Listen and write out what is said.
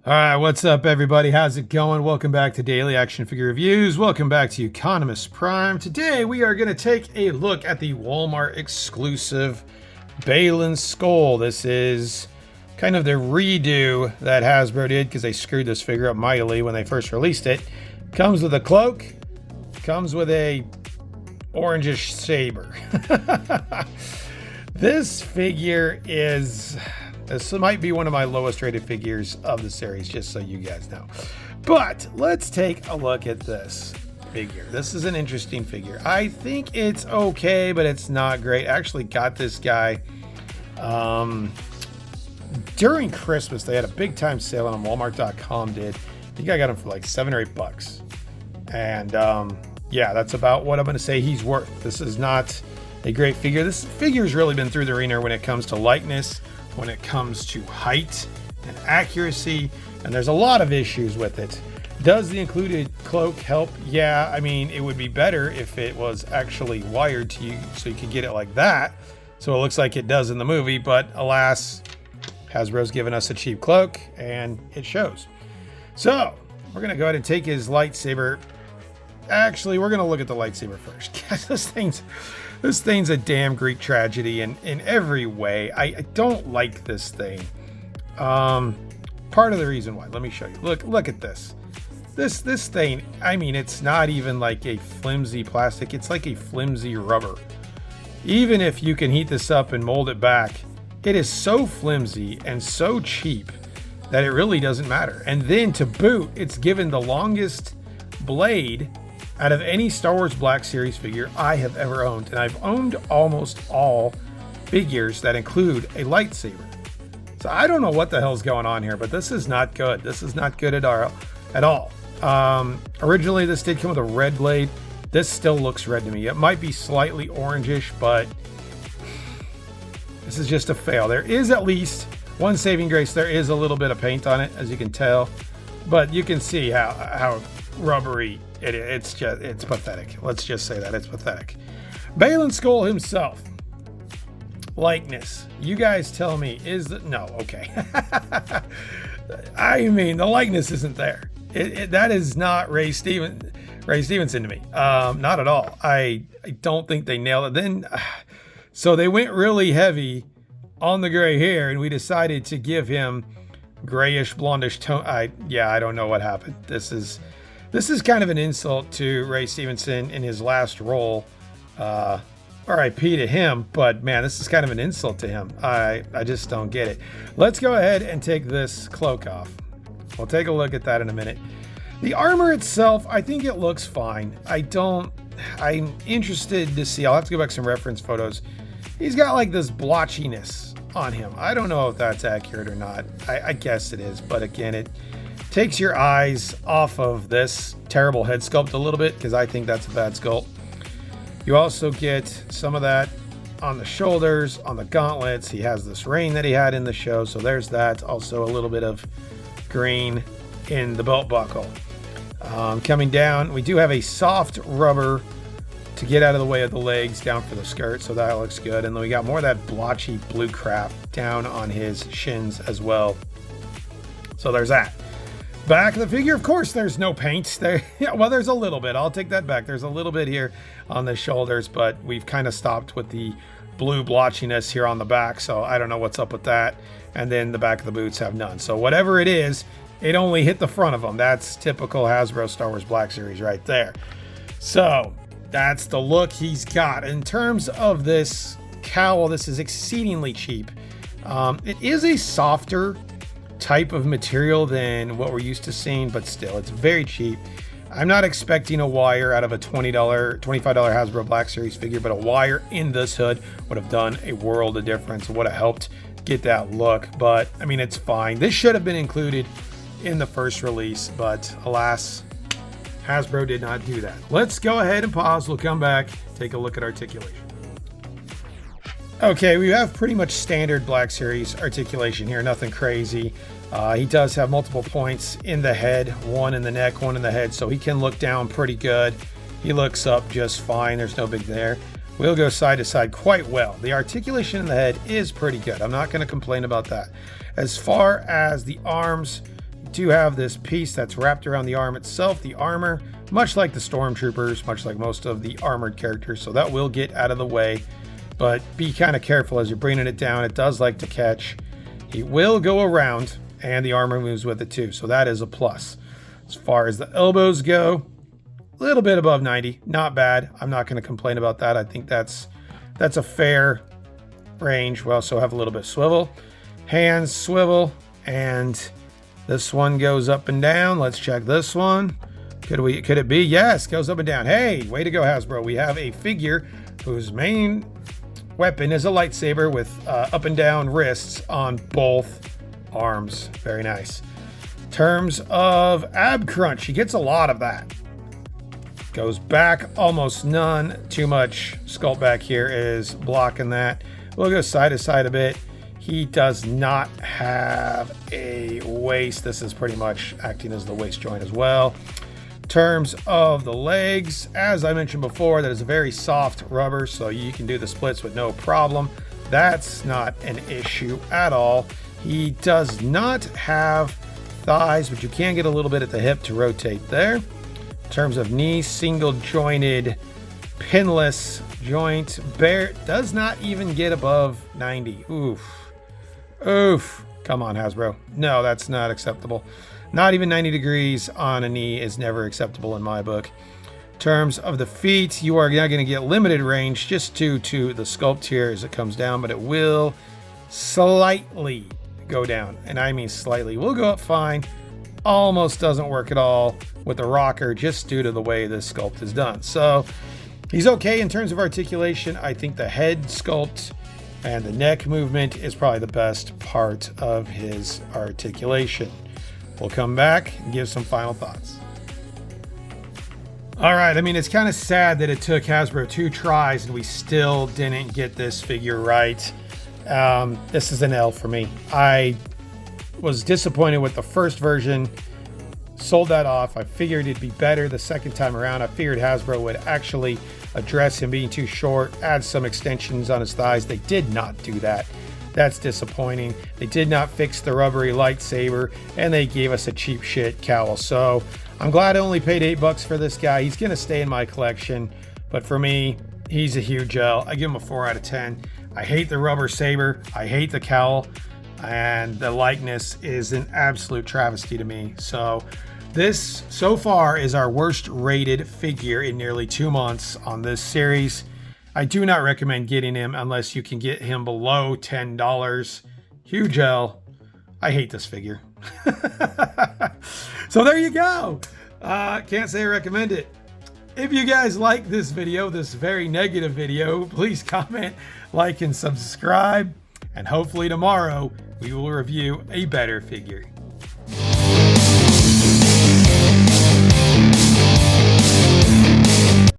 All right, what's up, everybody? How's it going? Welcome back to Daily Action Figure Reviews. Welcome back to Economist Prime. Today, we are going to take a look at the Walmart exclusive BAYLAN SKOLL. This is kind of the redo that Hasbro did because they screwed this figure up mightily when they first released it. Comes with a cloak, comes with a orangish saber. This figure is... This might be one of my lowest rated figures of the series, just so you guys know. But let's take a look at this figure. This is an interesting figure. I think it's okay, but it's not great. I actually got this guy during Christmas. They had a big time sale on Walmart.com did. I think I got him for like $7 or $8. And yeah, that's about what I'm going to say he's worth. This is not a great figure. This figure's really been through the ringer when it comes to likeness, when it comes to height and accuracy, and there's a lot of issues with it. Does the included cloak help? Yeah, I mean, it would be better if it was actually wired to you so you could get it like that, so it looks like it does in the movie, but alas, Hasbro's given us a cheap cloak, and it shows. So, we're gonna go ahead and take his lightsaber. Actually, we're gonna look at the lightsaber first. This thing's a damn Greek tragedy in every way. I don't like this thing. Part of the reason why, let me show you. Look at this. This thing, I mean, it's not even like a flimsy plastic. It's like a flimsy rubber. Even if you can heat this up and mold it back, it is so flimsy and so cheap that it really doesn't matter. And then to boot, it's given the longest blade out of any Star Wars Black Series figure I have ever owned. And I've owned almost all figures that include a lightsaber. So I don't know what the hell's going on here, but this is not good. This is not good at all. Originally, this did come with a red blade. This still looks red to me. It might be slightly orangish, but this is just a fail. There is at least one saving grace. There is a little bit of paint on it, as you can tell, but you can see how rubbery it's pathetic. Let's just say that it's pathetic. BAYLAN SKOLL himself, likeness. You guys tell me, is that no? Okay. I mean, the likeness isn't there. That is not Ray Stevenson to me. Not at all. I don't think they nailed it. Then, so they went really heavy on the gray hair, and we decided to give him grayish blondish tone. I don't know what happened. This is kind of an insult to Ray Stevenson in his last role. RIP to him, but man, this is kind of an insult to him. I just don't get it. Let's go ahead and take this cloak off. We'll take a look at that in a minute. The armor itself, I think it looks fine. I'm interested to see. I'll have to go back some reference photos. He's got like this blotchiness on him. I don't know if that's accurate or not. I guess it is, but again, it takes your eyes off of this terrible head sculpt a little bit, because I think that's a bad sculpt. You also get some of that on the shoulders, on the gauntlets. He has this ring that he had in the show, so there's that. Also a little bit of green in the belt buckle. Coming down, we do have a soft rubber to get out of the way of the legs down for the skirt, so that looks good. And then we got more of that blotchy blue crap down on his shins as well. So there's that. Back of the figure, of course, there's no paint there. Yeah, well, there's a little bit. I'll take that back. There's a little bit here on the shoulders, but we've kind of stopped with the blue blotchiness here on the back, so I don't know what's up with that. And then the back of the boots have none. So whatever it is, it only hit the front of them. That's typical Hasbro Star Wars Black Series right there. So that's the look he's got. In terms of this cowl, this is exceedingly cheap. It is a softer type of material than what we're used to seeing, but still, it's very cheap. I'm not expecting a wire out of a $20, $25 Hasbro Black Series figure, but a wire in this hood would have done a world of difference. It would have helped get that look, but I mean, it's fine. This should have been included in the first release, but alas, Hasbro did not do that. Let's go ahead and pause. We'll come back, take a look at articulation. Okay, we have pretty much standard Black Series articulation here, nothing crazy. He does have multiple points in the head, one in the neck, one in the head, so he can look down pretty good. He looks up just fine, there's no big there. We'll go side to side quite well. The articulation in the head is pretty good. I'm not going to complain about that. As far as the arms do have this piece that's wrapped around the arm itself, the armor, much like the stormtroopers, much like most of the armored characters. So that will get out of the way, but be kind of careful as you're bringing it down. It does like to catch. He will go around, and the armor moves with it too. So that is a plus. As far as the elbows go, a little bit above 90, not bad. I'm not going to complain about that. I think that's a fair range. We also have a little bit of swivel, hands swivel, and this one goes up and down. Let's check this one. Could it be? Yes, goes up and down. Hey, way to go, Hasbro. We have a figure whose main weapon is a lightsaber with up and down wrists on both arms. Very nice. In terms of ab crunch, he gets a lot of that. Goes back almost none. Too much sculpt back here is blocking that. We'll go side to side a bit. He does not have a waist. This is pretty much acting as the waist joint as well. In terms of the legs, as I mentioned before, that is a very soft rubber, so you can do the splits with no problem. That's not an issue at all. He does not have thighs, but you can get a little bit at the hip to rotate there. In terms of knee, single jointed, pinless joint. Bear does not even get above 90. Oof. Come on, Hasbro. No, that's not acceptable. Not even 90 degrees on a knee is never acceptable in my book. In terms of the feet, you are now going to get limited range just due to the sculpt here as it comes down, but it will slightly go down. And I mean slightly. We'll go up fine. Almost doesn't work at all with the rocker just due to the way this sculpt is done. So he's okay in terms of articulation. I think the head sculpt and the neck movement is probably the best part of his articulation. We'll come back and give some final thoughts. All right, I mean, it's kind of sad that it took Hasbro 2 tries and we still didn't get this figure right. This is an L for me. I was disappointed with the first version. Sold that off. I figured it'd be better the second time around. I figured Hasbro would actually address him being too short, add some extensions on his thighs. They did not do that. That's disappointing. They did not fix the rubbery lightsaber, and they gave us a cheap shit cowl. So I'm glad I only paid $8 for this guy. He's gonna stay in my collection, but for me, he's a huge L. I give him a 4 out of 10. I hate the rubber saber. I hate the cowl, and the likeness is an absolute travesty to me. So this so far is our worst rated figure in nearly 2 months on this series. I do not recommend getting him unless you can get him below $10. Huge L. I hate this figure. So there you go. Can't say I recommend it. If you guys like this video, this very negative video, please comment, like, and subscribe. And hopefully tomorrow we will review a better figure.